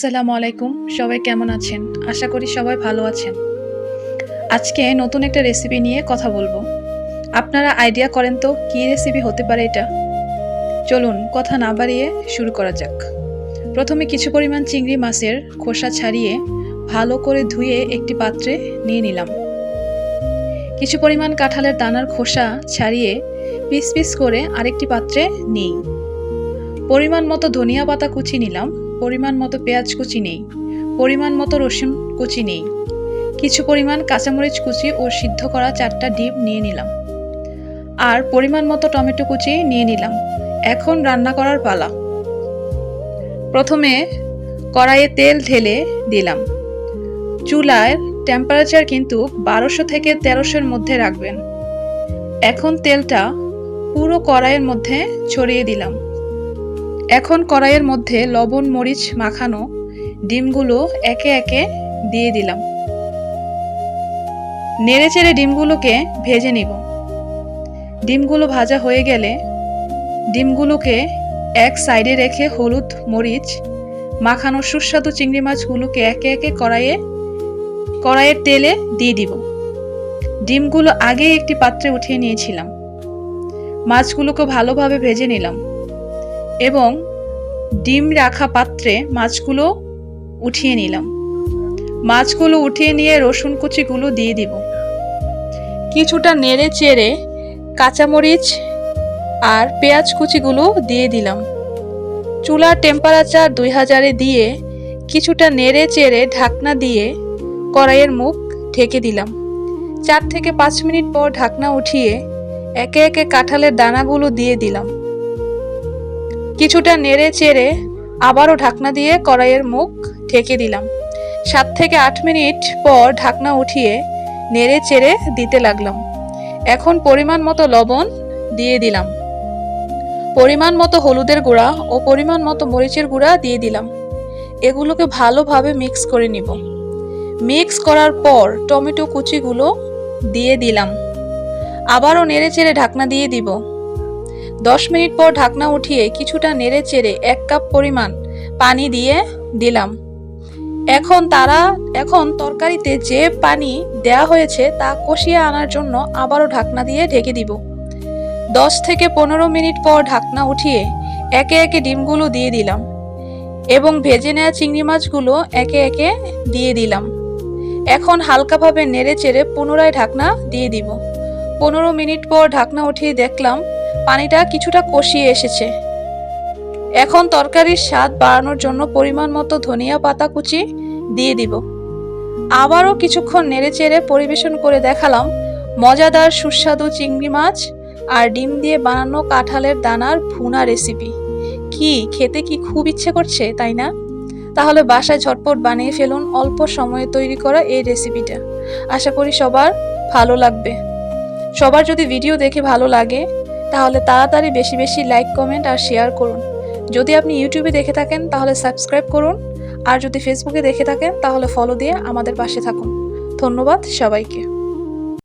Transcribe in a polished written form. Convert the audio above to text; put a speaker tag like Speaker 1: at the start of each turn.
Speaker 1: আসসালামু আলাইকুম। সবাই কেমন আছেন? আশা করি সবাই ভালো আছেন। আজকে নতুন একটা রেসিপি নিয়ে কথা বলবো। আপনারা আইডিয়া করেন তো কী রেসিপি হতে পারে এটা? চলুন কথা না বাড়িয়ে শুরু করা যাক। প্রথমে কিছু পরিমাণ চিংড়ি মাছের খোসা ছাড়িয়ে ভালো করে ধুয়ে একটি পাত্রে নিয়ে নিলাম। কিছু পরিমাণ কাঁঠালের দানার খোসা ছাড়িয়ে পিস পিস করে আরেকটি পাত্রে নিই। পরিমাণ মতো ধনিয়া পাতা কুচি নিলাম, পরিমাণ মতো পেঁয়াজ কুচি নেই, পরিমাণ মতো রসুন কুচি নেই, কিছু পরিমাণ কাঁচামরিচ কুচি ও সিদ্ধ করা 4টা ডিম নিয়ে নিলাম, আর পরিমাণ মতো টমেটো কুচি নিয়ে নিলাম। এখন রান্না করার পালা। প্রথমে কড়াইয়ে তেল ঢেলে দিলাম। চুলার টেম্পারেচার কিন্তু 1200 থেকে 1300-এর মধ্যে রাখবেন। এখন তেলটা পুরো কড়াইয়ের মধ্যে ছড়িয়ে দিলাম। এখন কড়াইয়ের মধ্যে লবণ মরিচ মাখানো ডিমগুলো একে একে দিয়ে দিলাম। নেড়েচেড়ে ডিমগুলোকে ভেজে নিব। ডিমগুলো ভাজা হয়ে গেলে ডিমগুলোকে এক সাইডে রেখে হলুদ মরিচ মাখানো সুস্বাদু চিংড়ি মাছগুলোকে একে একে কড়াইয়ের তেলে দিয়ে দিব। ডিমগুলো আগেই একটি পাত্রে উঠিয়ে নিয়েছিলাম। মাছগুলোকে ভালোভাবে ভেজে নিলাম এবং ডিম রাখা পাত্রে মাছগুলো উঠিয়ে নিলাম। মাছগুলো উঠিয়ে নিয়ে রসুন কুচিগুলো দিয়ে দিব। কিছুটা নেড়ে চেড়ে কাঁচামরিচ আর পেঁয়াজ কুচিগুলো দিয়ে দিলাম। চুলার টেম্পারেচার 2000-এ দিয়ে কিছুটা নেড়ে চেড়ে ঢাকনা দিয়ে কড়াইয়ের মুখ ঢেকে দিলাম। 4 থেকে 5 মিনিট পর ঢাকনা উঠিয়ে একে একে কাঁঠালের দানাগুলো দিয়ে দিলাম। কিছুটা নেড়ে চেড়ে আবারও ঢাকনা দিয়ে কড়াইয়ের মুখ ঢেকে দিলাম। 7 থেকে 8 মিনিট পর ঢাকনা উঠিয়ে নেড়ে চেড়ে দিতে লাগলাম। এখন পরিমাণ মতো লবণ দিয়ে দিলাম, পরিমাণ মতো হলুদের গুঁড়া ও পরিমাণ মতো মরিচের গুঁড়া দিয়ে দিলাম। এগুলোকে ভালোভাবে মিক্স করে নিব। মিক্স করার পর টমেটো কুচিগুলো দিয়ে দিলাম। আবারও নেড়ে চেড়ে ঢাকনা দিয়ে দিব। 10 মিনিট পর ঢাকনা উঠিয়ে কিছুটা নেড়ে চেড়ে 1 কাপ পরিমাণ পানি দিয়ে দিলাম। এখন তরকারিতে যে পানি দেয়া হয়েছে তা কষিয়ে আনার জন্য আবারও ঢাকনা দিয়ে ঢেকে দিব। 10 থেকে 15 মিনিট পর ঢাকনা উঠিয়ে একে একে ডিমগুলো দিয়ে দিলাম এবং ভেজে নেওয়া চিংড়ি মাছগুলো একে একে দিয়ে দিলাম। এখন হালকাভাবে নেড়ে চেড়ে পুনরায় ঢাকনা দিয়ে দিব। 15 মিনিট পর ঢাকনা উঠিয়ে দেখলাম পানিটা কিছুটা কষিয়ে এসেছে। এখন তরকারির স্বাদ বাড়ানোর জন্য পরিমাণ মতো ধনিয়া পাতা কুচি দিয়ে দিব। আবারও কিছুক্ষণ নেড়েচেড়ে পরিবেশন করে দেখালাম মজাদার সুস্বাদু চিংড়ি মাছ আর ডিম দিয়ে বানানো কাঁঠালের দানার ভুনা রেসিপি। খেতে কি খুব ইচ্ছে করছে, তাই না? তাহলে বাসায় ঝটপট বানিয়ে ফেলুন অল্প সময়ে তৈরি করা এই রেসিপিটা। আশা করি সবার ভালো লাগবে। সবার যদি ভিডিও দেখে ভালো লাগে তাহলে তাড়াতাড়ি বেশি বেশি লাইক, কমেন্ট আর শেয়ার করুন। যদি আপনি ইউটিউবে দেখে থাকেন তাহলে সাবস্ক্রাইব করুন, আর যদি ফেসবুকে দেখে থাকেন তাহলে ফলো দিয়ে আমাদের পাশে থাকুন। ধন্যবাদ সবাইকে।